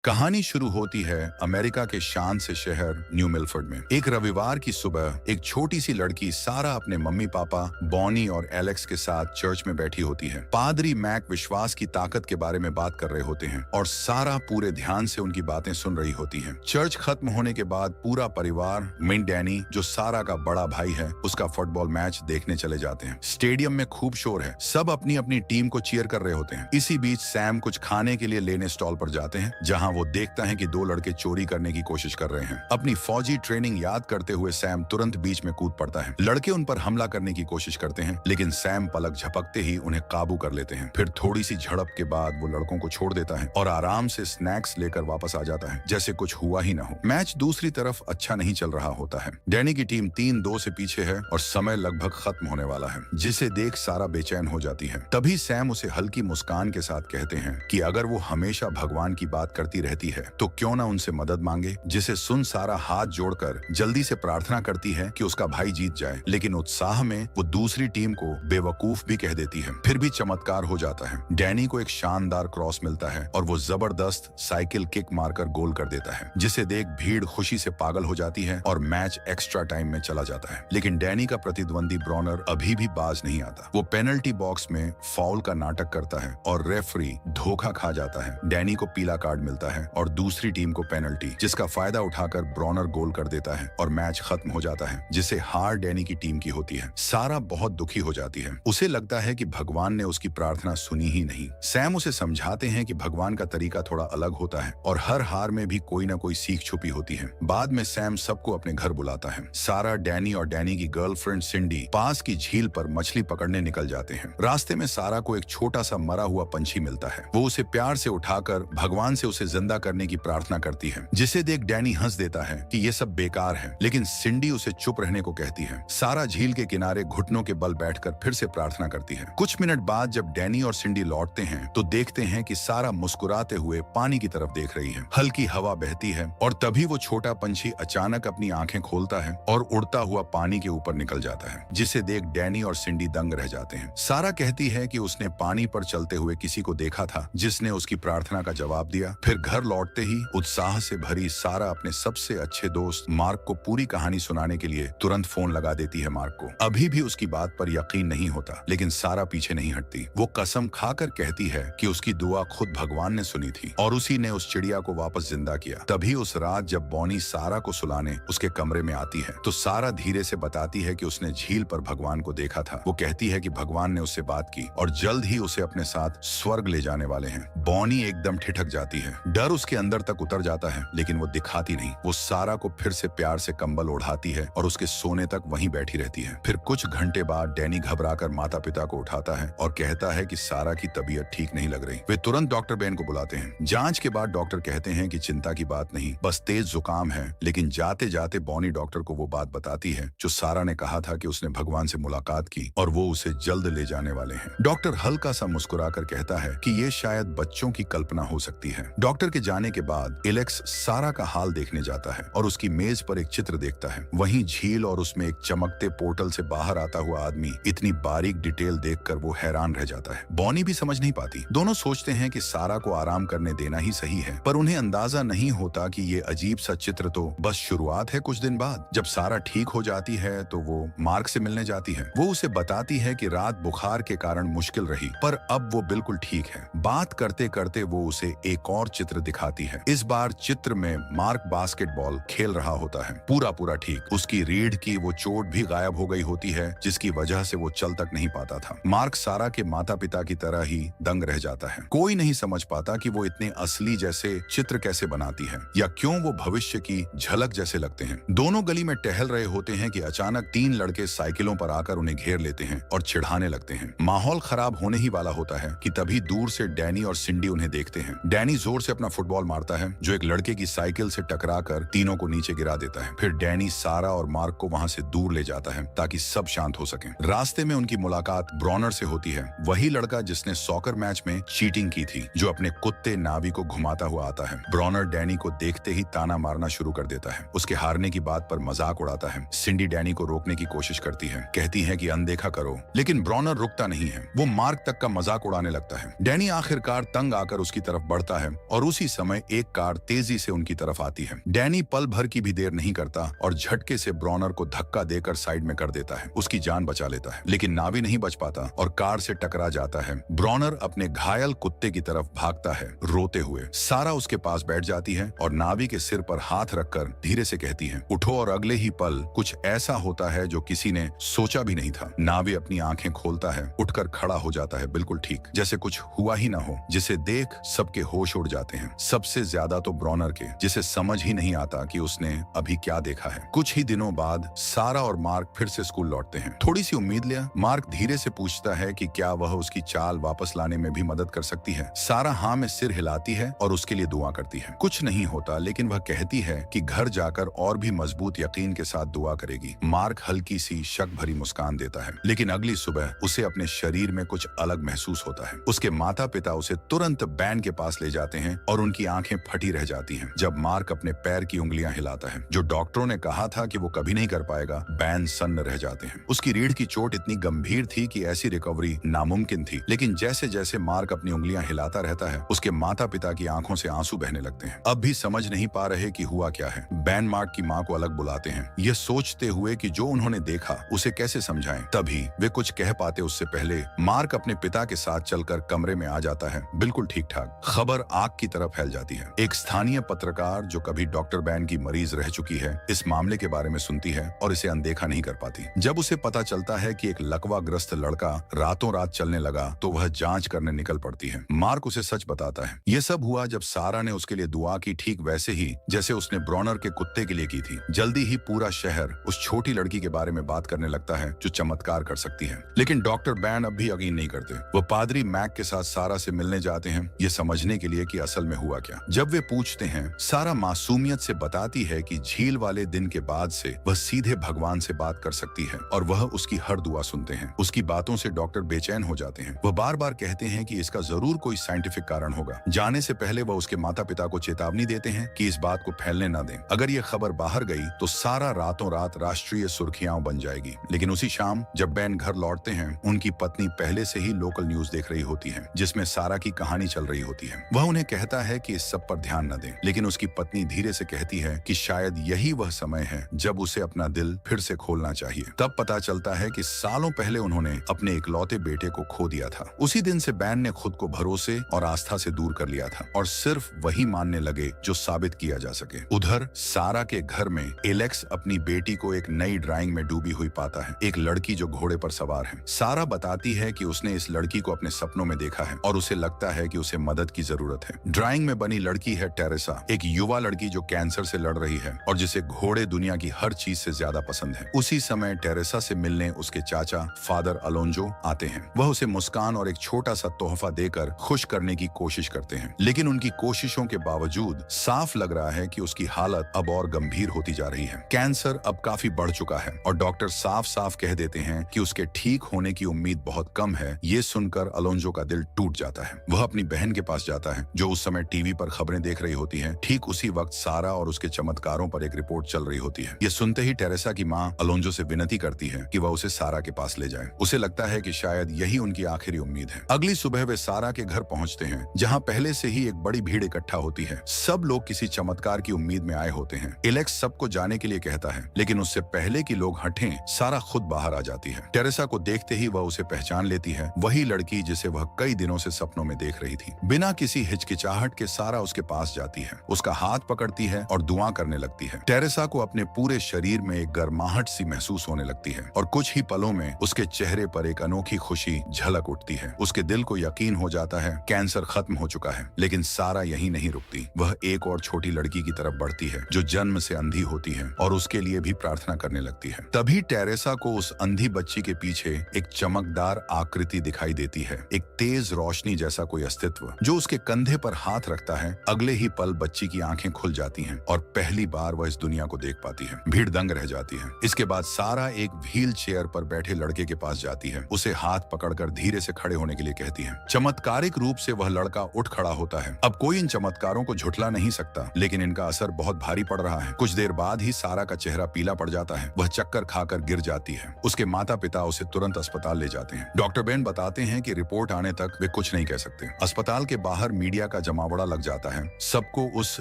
कहानी शुरू होती है अमेरिका के शान से शहर न्यू मिलफर्ड में। एक रविवार की सुबह एक छोटी सी लड़की सारा अपने मम्मी पापा बॉनी और एलेक्स के साथ चर्च में बैठी होती है। पादरी मैक विश्वास की ताकत के बारे में बात कर रहे होते हैं और सारा पूरे ध्यान से उनकी बातें सुन रही होती है। चर्च खत्म होने के बाद पूरा परिवार मिन डैनी, जो सारा का बड़ा भाई है, उसका फुटबॉल मैच देखने चले जाते हैं। स्टेडियम में खूब शोर है, सब अपनी अपनी टीम को चीयर कर रहे होते हैं। इसी बीच सैम कुछ खाने के लिए लेने स्टॉल पर जाते हैं, जहाँ वो देखता है कि दो लड़के चोरी करने की कोशिश कर रहे हैं। अपनी फौजी ट्रेनिंग याद करते हुए सैम तुरंत बीच में कूद पड़ता है। लड़के उन पर हमला करने की कोशिश करते हैं, लेकिन सैम पलक झपकते ही उन्हें काबू कर लेते हैं। फिर थोड़ी सी झड़प के बाद वो लड़कों को छोड़ देता है और आराम से स्नैक्स लेकर वापस आ जाता है, जैसे कुछ हुआ ही ना हो। मैच दूसरी तरफ अच्छा नहीं चल रहा होता है। डैनी की टीम 3-2 से पीछे है और समय लगभग खत्म होने वाला है, जिसे देख सारा बेचैन हो जाती है। तभी सैम उसे हल्की मुस्कान के साथ कहते हैं कि अगर वो हमेशा भगवान की बात करती रहती है तो क्यों ना उनसे मदद मांगे। जिसे सुन सारा हाथ जोड़कर जल्दी से प्रार्थना करती है कि उसका भाई जीत जाए, लेकिन उत्साह में वो दूसरी टीम को बेवकूफ भी कह देती है। फिर भी चमत्कार हो जाता है। डैनी को एक शानदार क्रॉस मिलता है और वो जबरदस्त साइकिल किक मारकर गोल कर देता है, जिसे देख भीड़ खुशी से पागल हो जाती है और मैच एक्स्ट्रा टाइम में चला जाता है। लेकिन डैनी का प्रतिद्वंदी ब्रॉनर अभी भी बाज नहीं आता। वो पेनल्टी बॉक्स में फाउल का नाटक करता है और रेफरी धोखा खा जाता है। डैनी को पीला कार्ड मिलता है और दूसरी टीम को पेनल्टी, जिसका फायदा उठाकर ब्रॉनर गोल कर देता है और मैच खत्म हो जाता है, जिसे हार डैनी की टीम की होती है। सारा बहुत दुखी हो जाती है। उसे लगता है कि भगवान ने उसकी प्रार्थना सुनी ही नहीं। सैम उसे समझाते हैं कि भगवान का तरीका थोड़ा अलग होता है और हर हार में भी कोई ना कोई सीख छुपी होती है। बाद में सैम सबको अपने घर बुलाता है। सारा, डैनी और डैनी की गर्लफ्रेंड सिंडी पास की झील पर मछली पकड़ने निकल जाते हैं। रास्ते में सारा को एक छोटा सा मरा हुआ पंछी मिलता है। वो उसे प्यार से उठाकर भगवान से उसे जिंदा करने की प्रार्थना करती है, जिसे देख डैनी हंस देता है कि ये सब बेकार है, लेकिन सिंडी उसे चुप रहने को कहती है। सारा झील के किनारे घुटनों के बल बैठकर फिर से प्रार्थना करती है। कुछ मिनट बाद जब डैनी और सिंडी लौटते हैं तो देखते हैं कि सारा मुस्कुराते हुए पानी की तरफ देख रही है। हल्की हवा बहती है और तभी वो छोटा पंछी अचानक अपनी आंखें खोलता है और उड़ता हुआ पानी के ऊपर निकल जाता है, जिसे देख डैनी और सिंडी दंग रह जाते हैं। सारा कहती है कि उसने पानी पर चलते हुए किसी को देखा था जिसने उसकी प्रार्थना का जवाब दिया। फिर घर लौटते ही उत्साह से भरी सारा अपने सबसे अच्छे दोस्त मार्क को पूरी कहानी सुनाने के लिए तुरंत फोन लगा देती है। मार्क को अभी भी उसकी बात पर यकीन नहीं होता, लेकिन सारा पीछे नहीं हटती। वो कसम खाकर कहती है कि उसकी दुआ खुद भगवान ने सुनी थी और उसी ने उस चिड़िया को वापस जिंदा किया। तभी उस रात जब बॉनी सारा को सुलाने उसके कमरे में आती है तो सारा धीरे से बताती है कि उसने झील पर भगवान को देखा था। वो कहती है कि भगवान ने उससे बात की और जल्द ही उसे अपने साथ स्वर्ग ले जाने वाले हैं। बॉनी एकदम ठिठक जाती है। डर उसके अंदर तक उतर जाता है, लेकिन वो दिखाती नहीं। वो सारा को फिर से प्यार से कंबल ओढ़ाती है और उसके सोने तक वहीं बैठी रहती है। फिर कुछ घंटे बाद डैनी घबराकर माता पिता को उठाता है और कहता है कि सारा की तबीयत ठीक नहीं लग रही। वे तुरंत डॉक्टर बेन को बुलाते हैं। जांच के बाद डॉक्टर कहते हैं कि चिंता की बात नहीं, बस तेज जुकाम है। लेकिन जाते जाते बॉनी डॉक्टर को वो बात बताती है जो सारा ने कहा था कि उसने भगवान से मुलाकात की और वो उसे जल्द ले जाने वाले हैं। डॉक्टर हल्का सा मुस्कुराकर कहता है कि ये शायद बच्चों की कल्पना हो सकती है। डॉक्टर के जाने के बाद एलेक्स सारा का हाल देखने जाता है और उसकी मेज पर एक चित्र देखता है। वहीं झील और उसमें एक चमकते पोर्टल से बाहर आता हुआ आदमी। इतनी बारीक डिटेल देखकर वो हैरान रह जाता है। बॉनी भी समझ नहीं पाती। दोनों सोचते हैं कि सारा को आराम करने देना ही सही है, पर उन्हें अंदाजा नहीं होता कि ये अजीब सा चित्र तो बस शुरुआत है। कुछ दिन बाद जब सारा ठीक हो जाती है तो वो मार्क से मिलने जाती है। वो उसे बताती है कि रात बुखार के कारण मुश्किल रही, पर अब वो बिल्कुल ठीक है। बात करते करते वो उसे एक और चित्र दिखाती है। इस बार चित्र में मार्क बास्केटबॉल खेल रहा होता है, पूरा ठीक। उसकी रीढ़ की वो चोट भी गायब हो गई होती है, जिसकी वजह से वो चल तक नहीं पाता था। मार्क सारा के माता पिता की तरह ही दंग रह जाता है। कोई नहीं समझ पाता कि वो इतने असली जैसे चित्र कैसे बनाती है या क्यों वो भविष्य की झलक जैसे लगते हैं। दोनों गली में टहल रहे होते हैं कि अचानक 3 लड़के साइकिलों पर आकर उन्हें घेर लेते हैं और चिढ़ाने लगते हैं। माहौल खराब होने ही वाला होता है कि तभी दूर से डैनी और सिंडी उन्हें देखते हैं। डैनी जोर से अपना फुटबॉल मारता है जो एक लड़के की साइकिल से टकराकर तीनों को नीचे गिरा देता है। फिर डैनी सारा और मार्क को वहां से दूर ले जाता है ताकि सब शांत हो सके। रास्ते में उनकी मुलाकात ब्रॉनर से होती है, वही लड़का जिसने सॉकर मैच में चीटिंग की थी, जो अपने कुत्ते नावी को घुमाता हुआ आता है। ब्रॉनर डैनी को देखते ही ताना मारना शुरू कर देता है। उसके हारने की बात पर मजाक उड़ाता है। सिंडी डैनी को रोकने की कोशिश करती है, कहती है कि अनदेखा करो, लेकिन ब्रॉनर रुकता नहीं है। वो मार्क तक का मजाक उड़ाने लगता है। डैनी आखिरकार तंग आकर उसकी तरफ बढ़ता है और उसी समय एक कार तेजी से उनकी तरफ आती है। डैनी पल भर की भी देर नहीं करता और झटके से ब्रॉनर को धक्का देकर साइड में कर देता है। उसकी जान बचा लेता है, लेकिन नावी नहीं बच पाता और कार से टकरा जाता है। ब्रॉनर अपने घायल कुत्ते की तरफ भागता है रोते हुए। सारा उसके पास बैठ जाती है और नावी के सिर पर हाथ रखकर धीरे से कहती है, उठो। और अगले ही पल कुछ ऐसा होता है जो किसी ने सोचा भी नहीं था। नावी अपनी आंखें खोलता है, उठकर खड़ा हो जाता है, बिल्कुल ठीक, जैसे कुछ हुआ ही ना हो। जिसे देख सबके होश उड़ जाते हैं, सबसे ज्यादा तो ब्रॉनर के, जिसे समझ ही नहीं आता कि उसने अभी क्या देखा है। कुछ ही दिनों बाद सारा और मार्क फिर से स्कूल लौटते हैं। थोड़ी सी उम्मीद लिया, मार्क धीरे से पूछता है कि क्या वह उसकी चाल वापस लाने में भी मदद कर सकती है। सारा हाँ में सिर हिलाती है और उसके लिए दुआ करती है। कुछ नहीं होता, लेकिन वह कहती है कि घर जाकर और भी मजबूत यकीन के साथ दुआ करेगी। मार्क हल्की सी शक भरी मुस्कान देता है, लेकिन अगली सुबह उसे अपने शरीर में कुछ अलग महसूस होता है। उसके माता पिता उसे तुरंत बैन के पास ले जाते हैं और उनकी आंखें फटी रह जाती हैं जब मार्क अपने पैर की उंगलियां हिलाता है। जो डॉक्टरों ने कहा था कि वो कभी नहीं कर पाएगा, बैन सन्न रह जाते हैं। उसकी रीढ़ की चोट इतनी गंभीर थी कि ऐसी रिकवरी नामुमकिन थी, लेकिन जैसे जैसे मार्क अपनी उंगलियां हिलाता रहता है, उसके माता पिता की आंखों से आंसू बहने लगते हैं। अब भी समझ नहीं पा रहे कि हुआ क्या है। बैन मार्क की मां को अलग बुलाते हैं, यह सोचते हुए कि जो उन्होंने देखा उसे कैसे समझाएं। तभी वे कुछ कह पाते उससे पहले मार्क अपने पिता के साथ चलकर कमरे में आ जाता है, बिल्कुल ठीक ठाक। खबर आग की तरह फैल जाती है। एक स्थानीय पत्रकार जो कभी डॉक्टर बैन की मरीज रह चुकी है, इस मामले के बारे में सुनती है और इसे अनदेखा नहीं कर पाती। जब उसे पता चलता है कि एक लकवाग्रस्त लड़का रातों रात चलने लगा, तो वह जांच करने निकल पड़ती है। मार्क उसे सच बताता है। यह सब हुआ जब सारा ने उसके लिए दुआ की, ठीक वैसे ही जैसे उसने ब्रॉनर के कुत्ते के लिए की थी। जल्दी ही पूरा शहर उस छोटी लड़की के बारे में बात करने लगता है जो चमत्कार कर सकती है। लेकिन डॉक्टर बैन अब भी यकीन नहीं करते। वो पादरी मैक के साथ सारा से मिलने जाते हैं, ये समझने के लिए कि असल में हुआ क्या। जब वे पूछते हैं, सारा मासूमियत से बताती है कि झील वाले दिन के बाद से वह सीधे भगवान से बात कर सकती है और वह उसकी हर दुआ सुनते हैं। उसकी बातों से डॉक्टर बेचैन हो जाते हैं। वह बार बार कहते हैं कि इसका जरूर कोई साइंटिफिक कारण होगा। जाने से पहले वह उसके माता पिता को चेतावनी देते हैं कि इस बात को फैलने न दें। अगर यह खबर बाहर गई तो सारा रातों रात राष्ट्रीय सुर्खियां बन जाएगी। लेकिन उसी शाम जब बैन घर लौटते हैं, उनकी पत्नी पहले से ही लोकल न्यूज देख रही होती है, जिसमें सारा की कहानी चल रही होती है। वह उन्हें कहता है कि इस सब पर ध्यान न दें, लेकिन उसकी पत्नी धीरे से कहती है कि शायद यही वह समय है जब उसे अपना दिल फिर से खोलना चाहिए। तब पता चलता है कि सालों पहले उन्होंने अपने इकलौते बेटे को खो दिया था। उसी दिन से बैन ने खुद को भरोसे और आस्था से दूर कर लिया था और सिर्फ वही मानने लगे जो साबित किया जा सके। उधर सारा के घर में एलेक्स अपनी बेटी को एक नई ड्राइंग में डूबी हुई पाता है, एक लड़की जो घोड़े पर सवार है। सारा बताती है कि उसने इस लड़की को अपने सपनों में देखा है और उसे लगता है कि उसे मदद की जरूरत है। ड्राइंग में बनी लड़की है टेरेसा, एक युवा लड़की जो कैंसर से लड़ रही है और जिसे घोड़े दुनिया की हर चीज से ज्यादा पसंद है। उसी समय टेरेसा से मिलने उसके चाचा फादर अलोंजो आते हैं। वह उसे मुस्कान और एक छोटा सा तोहफा देकर खुश करने की कोशिश करते हैं, लेकिन उनकी कोशिशों के बावजूद साफ लग रहा है कि उसकी हालत अब और गंभीर होती जा रही है। कैंसर अब काफी बढ़ चुका है और डॉक्टर साफ साफ कह देते हैं कि उसके ठीक होने की उम्मीद बहुत कम है। ये सुनकर अलोंजो का दिल टूट जाता है। वह अपनी बहन के पास जाता है जो उस समय टीवी पर खबरें देख रही होती है। ठीक उसी वक्त सारा और उसके चमत्कारों पर एक रिपोर्ट चल रही होती है। ये सुनते ही टेरेसा की माँ अलोंजो से विनती करती है कि वह उसे सारा के पास ले जाए। उसे लगता है कि शायद यही उनकी आखिरी उम्मीद है। अगली सुबह वे सारा के घर पहुंचते हैं, जहां पहले से ही एक बड़ी भीड़ इकट्ठा होती है। सब लोग किसी चमत्कार की उम्मीद में आए होते हैं। एलेक्स सबको जाने के लिए कहता है, लेकिन उससे पहले कि लोग हटें, सारा खुद बाहर आ जाती है। टेरेसा को देखते ही वह उसे पहचान लेती है, वही लड़की जिसे वह कई दिनों से सपनों में देख रही थी। बिना किसी हिचकिचाहट के सारा उसके पास जाती है, उसका हाथ पकड़ती है और दुआ करने लगती है। टेरेसा को अपने पूरे शरीर में एक गर्माहट सी महसूस होने लगती है और कुछ ही पलों में उसके चेहरे पर एक अनोखी खुशी झलक उठती है। उसके दिल को यकीन हो जाता है कैंसर खत्म हो चुका है। लेकिन सारा यहीं नहीं रुकती। वह एक और छोटी लड़की की तरफ बढ़ती है जो जन्म से अंधी होती है और उसके लिए भी प्रार्थना करने लगती है। तभी टेरेसा को उस अंधी बच्ची के पीछे एक चमकदार आकृति दिखाई देती है, एक तेज रोशनी जैसा कोई अस्तित्व जो उसके कंधे पर हाथ रखता है। अगले ही पल बच्ची की आंखें खुल जाती हैं और पहली बार वह इस दुनिया को देख पाती है। भीड़ दंग रह जाती है। इसके बाद सारा एक व्हील चेयर पर बैठे लड़के के पास जाती है, उसे हाथ पकड़कर धीरे से खड़े होने के लिए कहती है। चमत्कारिक रूप से वह लड़का उठ खड़ा होता है। अब कोई इन चमत्कारों को झुठला नहीं सकता, लेकिन इनका असर बहुत भारी पड़ रहा है। कुछ देर बाद ही सारा का चेहरा पीला पड़ जाता है। वह चक्कर खाकर गिर जाती है। उसके माता पिता उसे तुरंत अस्पताल ले जाते हैं। डॉक्टर बेन बताते हैं कि रिपोर्ट आने तक वे कुछ नहीं कह सकते। अस्पताल के बाहर मीडिया का जमावड़ा लग जाता है। सबको उस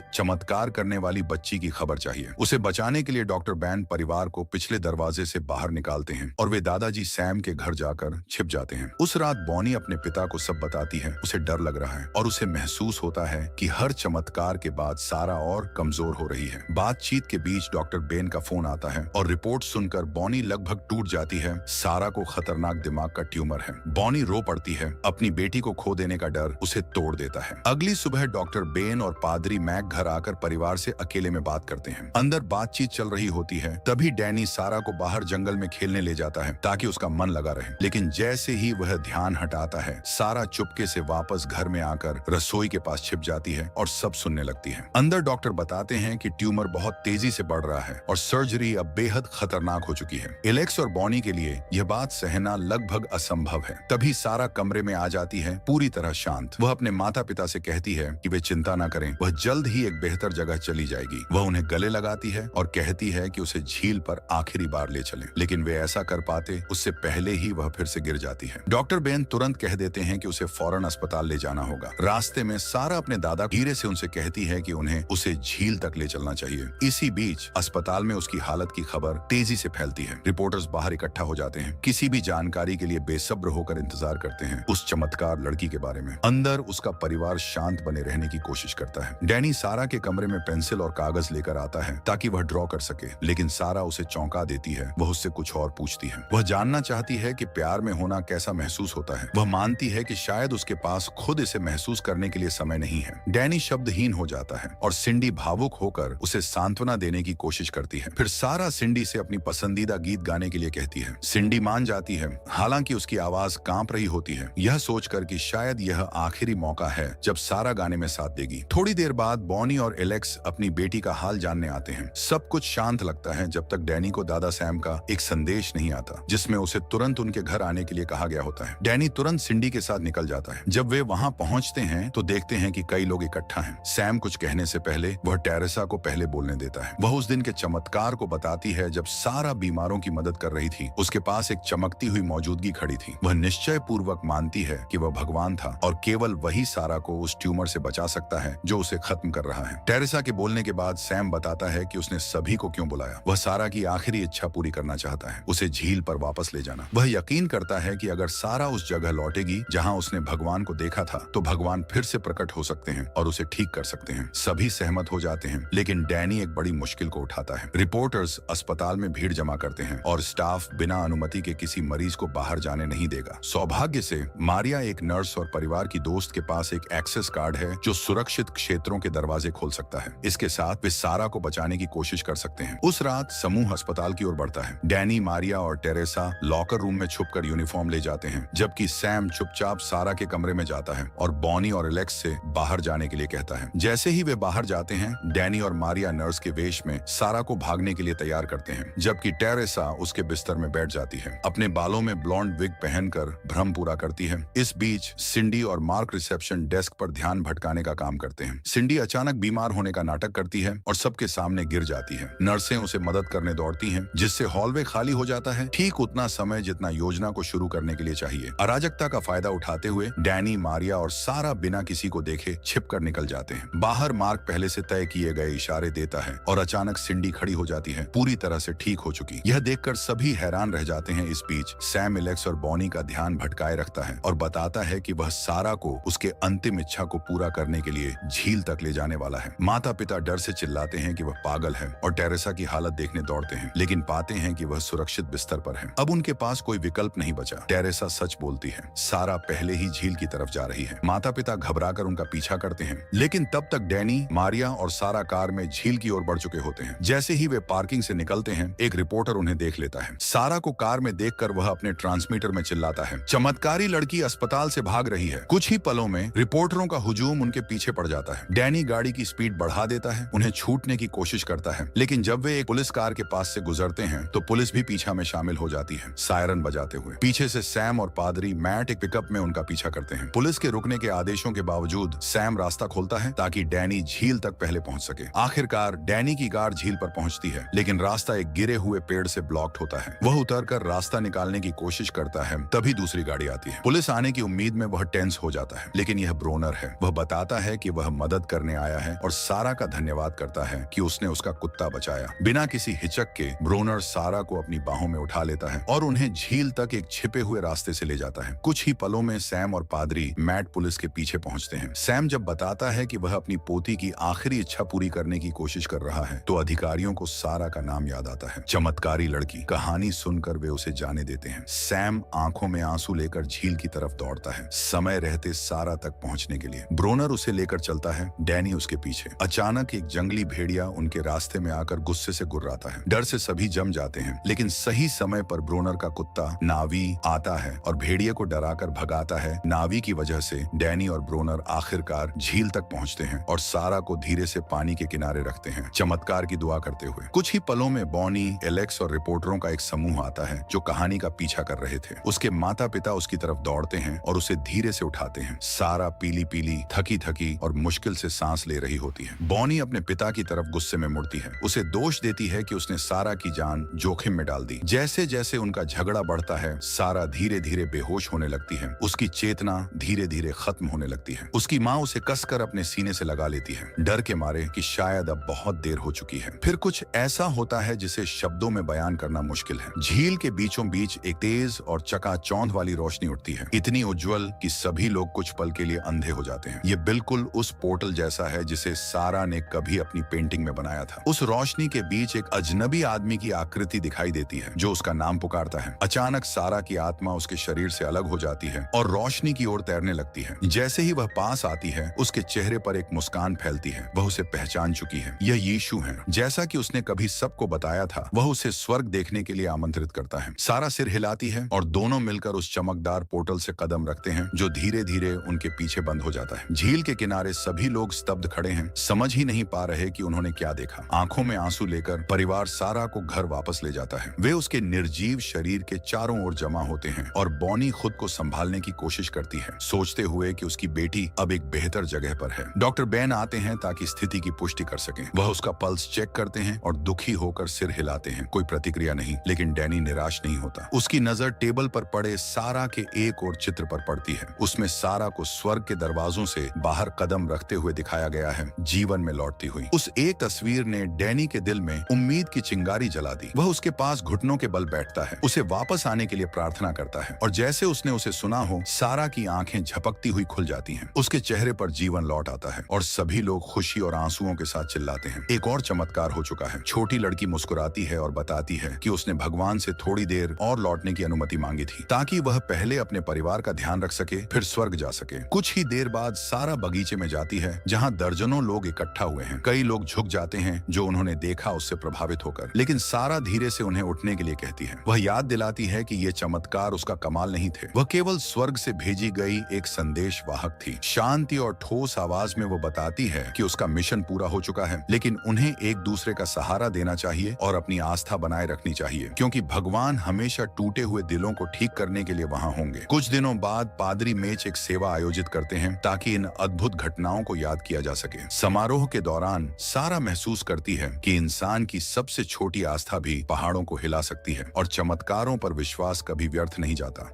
चमत्कार करने वाली बच्ची की खबर चाहिए। उसे बचाने के लिए डॉक्टर बैन परिवार को पिछले दरवाजे से बाहर निकालते हैं और वे दादाजी सैम के घर जाकर छिप जाते हैं। उस रात बॉनी अपने पिता को सब बताती है। उसे डर लग रहा है और उसे महसूस होता है कि हर चमत्कार के बाद सारा और कमजोर हो रही है। बातचीत के बीच डॉक्टर बेन का फोन आता है और रिपोर्ट सुनकर बॉनी लगभग टूट जाती है। सारा को खतरनाक दिमाग का ट्यूमर है। बॉनी रो पड़ती है। अपनी बेटी को खो देने का डर उसे तोड़ देता है। अगली सुबह डॉक्टर बेन और पादरी मैक घर आकर परिवार से अकेले में बात करते हैं। अंदर बातचीत चल रही होती है, तभी डैनी सारा को बाहर जंगल में खेलने ले जाता है ताकि उसका मन लगा रहे। लेकिन जैसे ही वह ध्यान हटाता है, सारा चुपके से वापस घर में आकर रसोई के पास छिप जाती है और सब सुनने लगती है। अंदर डॉक्टर बताते हैं कि ट्यूमर बहुत तेजी से बढ़ रहा है और सर्जरी अब बेहद खतरनाक हो चुकी है। एलेक्स और बॉनी के लिए यह बात सहना लगभग असंभव है। तभी सारा कमरे में आ जाती है, पूरी तरह शांत। वह अपने माता पिता से कहती है कि वे चिंता न करें, वह जल्द ही एक बेहतर जगह चली जाएगी। वह उन्हें गले लगाती है और कहती है कि उसे झील पर आखिरी बार ले चलें। लेकिन वे ऐसा कर पाते उससे पहले ही वह फिर से गिर जाती है। डॉक्टर बेन तुरंत कह देते हैं कि उसे फौरन अस्पताल ले जाना होगा। रास्ते में सारा अपने दादा धीरे से उनसे कहती है कि उन्हें उसे झील तक ले चलना चाहिए। इसी बीच अस्पताल में उसकी हालत की खबर तेजी से फैलती है। रिपोर्टर्स बाहर इकट्ठा हो जाते हैं, किसी भी जानकारी के लिए बेसब्र होकर इंतजार करते हैं उस चमत्कार लड़की के बारे में। अंदर उसका परिवार शांत बने रहने की कोशिश करता है। डैनी सारा के कमरे में पेंसिल और कागज लेकर आता है ताकि वह ड्रॉ कर सके, लेकिन सारा उसे चौंका देती है। वह उससे कुछ और पूछती है। वह जानना चाहती है कि प्यार में होना कैसा महसूस होता है। वह मानती है कि शायद उसके पास खुद इसे महसूस करने के लिए समय नहीं है। डैनी शब्दहीन हो जाता है और सिंडी भावुक होकर उसे सांत्वना देने की कोशिश करती है। फिर सारा सिंडी से अपनी पसंदीदा गीत गाने के लिए कहती है। सिंडी मान जाती है, हालांकि उसकी आवाज कांप रही होती है, यह सोचकर कि शायद यह आखिरी मौका है जब सारा गाने में साथ देगी। थोड़ी देर बाद बॉनी और एलेक्स अपनी बेटी का हाल जानने आते हैं। सब कुछ शांत लगता है जब तक डैनी को दादा सैम का एक संदेश नहीं आता, जिसमें उसे तुरंत उनके घर आने के लिए कहा गया होता है। डैनी तुरंत सिंडी के साथ निकल जाता है। जब वे वहां पहुंचते हैं तो देखते हैं कि कई लोग इकट्ठा हैं। सैम कुछ कहने से पहले वह टेरेसा को पहले बोलने देता है। वह उस दिन के चमत्कार को बताती है जब सारा बीमारों की मदद कर रही थी। उसके पास एक चमकती हुई मौजूदगी खड़ी थी। वह निश्चय पूर्वक मानती है कि वह भगवान था और केवल वही सारा को उस ट्यूमर से बचा सकता है जो उसे खत्म कर रहा है। टेरेसा के बोलने के बाद सैम बताता है कि उसने सभी को क्यों बुलाया। वह सारा की आखिरी इच्छा पूरी करना चाहता है, उसे झील पर वापस ले जाना। वह यकीन करता है कि अगर सारा उस जगह लौटेगी जहां उसने भगवान को देखा था, तो भगवान फिर से प्रकट हो सकते हैं और उसे ठीक कर सकते हैं। सभी सहमत हो जाते हैं, लेकिन डैनी एक बड़ी मुश्किल को उठाता है। रिपोर्टर्स अस्पताल में भीड़ जमा करते हैं और स्टाफ बिना अनुमति के किसी मरीज को बाहर जाने नहीं देगा। सौभाग्य से मारिया एक नर्स और परिवार की दोस्त के पास एक एक्सेस कार्ड है जो सुरक्षित क्षेत्रों के दरवाजे खोल सकता है। इसके साथ वे सारा को बचाने की कोशिश कर सकते हैं। उस रात समूह अस्पताल की ओर बढ़ता है। डैनी, मारिया और टेरेसा लॉकर रूम में छुपकर यूनिफॉर्म ले जाते हैं, जबकि सैम चुपचाप सारा के कमरे में जाता है और बॉनी और एलेक्स से बाहर जाने के लिए कहता है। जैसे ही वे बाहर जाते हैं, डैनी और मारिया नर्स के वेश में सारा को भागने के लिए तैयार करते हैं, जबकि टेरेसा उसके बिस्तर में बैठ जाती है। अपने बालों में ब्लॉन्ड विग पहनकर भ्रम पूरा करती है। इस बीच सिंडी और मार्क रिसेप्शन डेस्क पर ध्यान भटकाने का काम करते हैं। सिंडी अचानक बीमार होने का नाटक करती है और सबके सामने गिर जाती है। नर्सें उसे मदद करने दौड़ती हैं, जिससे हॉलवे खाली हो जाता है, ठीक उतना समय जितना योजना को शुरू करने के लिए चाहिए। अराजकता का फायदा उठाते हुए डैनी, मारिया और सारा बिना किसी को देखे छिपकर निकल जाते हैं। बाहर मार्क पहले से तय किए गए इशारे देता है और अचानक सिंडी खड़ी हो जाती है, पूरी तरह से ठीक हो चुकी। यह देखकर सभी हैरान रह जाते हैं। इस बीच सैम एलेक्स और बॉनी का ध्यान भटकाए रखता है और बताता है कि वह सारा को उसके अंतिम इच्छा को पूरा करने के लिए झील तक ले जाने वाला है। माता पिता डर से चिल्लाते हैं कि वह पागल है और टेरेसा की हालत देखने दौड़ते हैं, लेकिन पाते हैं कि वह सुरक्षित बिस्तर पर है। अब उनके पास कोई विकल्प नहीं बचा। टेरेसा सच बोलती है, सारा पहले ही झील की तरफ जा रही है। माता पिता घबराकर उनका पीछा करते हैं, लेकिन तब तक डैनी, मारिया और सारा कार में झील की ओर बढ़ चुके होते हैं। जैसे ही वे पार्किंग से निकलते हैं, एक रिपोर्टर उन्हें देख लेता है। सारा को कार में देखकर वह अपने ट्रांसमीटर में चिल्लाता है, चमत्कारी लड़की अस्पताल से भाग रही है। कुछ ही पलों में रिपोर्टरों का हुजूम उनके पीछे पड़ जाता है। डैनी गाड़ी की स्पीड बढ़ा देता है, उन्हें छूटने की कोशिश करता है, लेकिन जब वे एक पुलिस कार के पास से गुजरते हैं तो पुलिस भी पीछा में शामिल हो जाती है, सायरन बजाते हुए। पीछे से सैम और पादरी मैट एक पिकअप में उनका पीछा करते हैं। पुलिस के रुकने के आदेशों के बावजूद सैम रास्ता खोलता है ताकि डैनी झील तक पहले पहुंच सके। आखिरकार डैनी की कार झील पर पहुंचती है, लेकिन रास्ता एक गिरे हुए पेड़ से ब्लॉक्ड होता है। वह उतरकर रास्ता निकालने की कोशिश करता है, तभी दूसरी गाड़ी आती है। पुलिस आने की उम्मीद में वह टेंस हो जाता है, लेकिन यह ब्रोनर है। वह वह बताता है कि वह मदद करने आया है और सारा का धन्यवाद करता है कि उसने उसका कुत्ता बचाया। बिना किसी हिचक के ब्रोनर सारा को अपनी बाहों में उठा लेता है और उन्हें झील तक एक छिपे हुए रास्ते से ले जाता है। कुछ ही पलों में सैम और पादरी मैट पुलिस के पीछे पहुंचते हैं। सैम जब बताता है कि वह अपनी पोती की आखिरी इच्छा पूरी करने की कोशिश कर रहा है तो अधिकारियों को सारा का नाम याद आता है। चमत्कारी लड़की। कहानी सुनकर वे उसे जाने देते हैं। सैम आंखों में आंसू लेकर झील की तरफ दौड़ता है, समय रहते सारा तक पहुंचने के लिए। ब्रोनर उसे लेकर चलता है, डैनी उसके पीछे। अचानक एक जंगली भेड़िया उनके रास्ते में आकर गुस्से से गुर्राता है। डर से सभी जम जाते हैं, लेकिन सही समय पर ब्रोनर का कुत्ता नावी आता है और भेड़िए को डराकर भगाता है। नावी की वजह से डैनी और ब्रोनर आखिरकार झील तक पहुंचते हैं और सारा को धीरे से पानी के किनारे रखते हैं, चमत्कार की दुआ करते हुए। कुछ ही पलों में बॉनी, एलेक्स और रिपोर्टरों का एक समूह आता है जो कहानी का पीछा कर रहे थे। उसके माता पिता उसकी तरफ दौड़ते हैं और उसे धीरे से उठाते हैं। सारा पीली पीली, थकी थकी और मुश्किल से सांस ले रही होती है। बॉनी अपने पिता की तरफ गुस्से में मुड़ती है, उसे दोष देती है कि उसने सारा की जान जोखिम में डाल दी। जैसे जैसे उनका झगड़ा बढ़ता है, सारा धीरे धीरे बेहोश होने लगती है। उसकी चेतना धीरे धीरे खत्म होने लगती है। उसकी माँ उसे कसकर अपने सीने से लगा लेती है, डर के मारे कि शायद अब बहुत देर हो चुकी है। फिर कुछ ऐसा होता है जिसे शब्दों में बयान करना मुश्किल है। झील के बीचों बीच एक तेज और चकाचौंध वाली रोशनी उठती है, इतनी उज्जवल कि सभी लोग कुछ पल के लिए अंधे हो जाते हैं। ये बिल्कुल उस पोर्टल जैसा है जिसे सारा ने कभी अपनी पेंटिंग में बनाया था। उस रोशनी के बीच एक अजनबी आदमी की आकृति दिखाई देती है जो उसका नाम पुकारता है। अचानक सारा की आत्मा उसके शरीर से अलग हो जाती है और रोशनी की ओर तैरने लगती है। जैसे ही वह पास आती है, उसके चेहरे पर एक मुस्कान फैलती है। वह उसे पहचान चुकी है, यह यीशु है। जैसा कि उसने कभी सबको बताया था, वह उसे स्वर्ग देखने के लिए आमंत्रित करता है। सारा सिर हिलाती है और दोनों मिलकर उस चमकदार पोर्टल से कदम रखते हैं जो धीरे धीरे उनके पीछे बंद हो जाता है। झील के किनारे सभी लोग स्तब्ध खड़े हैं, समझ ही नहीं पा रहे कि उन्होंने क्या देखा। आंखों में आंसू लेकर परिवार सारा को घर वापस ले जाता है। वे उसके निर्जीव शरीर के चारों ओर जमा होते हैं और बॉनी खुद को संभालने की कोशिश करती है, सोचते हुए कि उसकी बेटी अब एक बेहतर जगह पर है। डॉक्टर बेन आते हैं ताकि स्थिति की पुष्टि कर सकें। वह उसका पल्स चेक करते हैं और दुखी होकर सिर हिलाते हैं। कोई प्रतिक्रिया नहीं, लेकिन डैनी निराश नहीं होता। उसकी नजर टेबल पर पड़े सारा के एक और चित्र पर पड़ती है। उसमें सारा को स्वर्ग के दरवाजों से बाहर कदम रखते हुए दिखाया गया है, जीवन में लौटती हुई। उस एक तस्वीर ने डैनी के दिल में उम्मीद की चिंगारी जला दी। वह उसके पास घुटनों के बल बैठता है, उसे वापस आने के लिए प्रार्थना करता है और जैसे उसने उसे सुना हो, सारा की आंखें झपकती हुई खुल जाती हैं। उसके चेहरे पर जीवन लौट आता है और सभी लोग खुशी और आंसुओं के साथ चिल्लाते हैं। एक और चमत्कार हो चुका है। छोटी लड़की मुस्कुराती है और बताती है कि उसने भगवान से थोड़ी देर और लौटने की अनुमति मांगी थी ताकि वह पहले अपने परिवार का ध्यान रख सके, फिर स्वर्ग जा सके। कुछ ही देर बाद सारा बगीचे में जाती है जहाँ दर्जनों लोग इकट्ठा हुए हैं। कई लोग झुक जाते हैं जो उन्होंने देखा उससे प्रभावित होकर, लेकिन सारा धीरे से उन्हें उठने के लिए कहती है। वह याद दिलाती है कि ये चमत्कार उसका कमाल नहीं थे, वह केवल स्वर्ग से भेजी गई एक संदेश वाहक थी। शांति और ठोस आवाज में वो बताती है कि उसका मिशन पूरा हो चुका है, लेकिन उन्हें एक दूसरे का सहारा देना चाहिए और अपनी आस्था बनाए रखनी चाहिए, क्योंकि भगवान हमेशा टूटे हुए दिलों को ठीक करने के लिए वहां होंगे। कुछ दिनों बाद पादरी मेच एक सेवा आयोजित करते हैं ताकि इन अद्भुत घटनाओं को याद किया जा सके। समारोह के दौरान सारा महसूस करती है कि इंसान की सबसे छोटी आस्था भी पहाड़ों को हिला सकती है और चमत्कारों पर विश्वास कभी व्यर्थ नहीं जाता।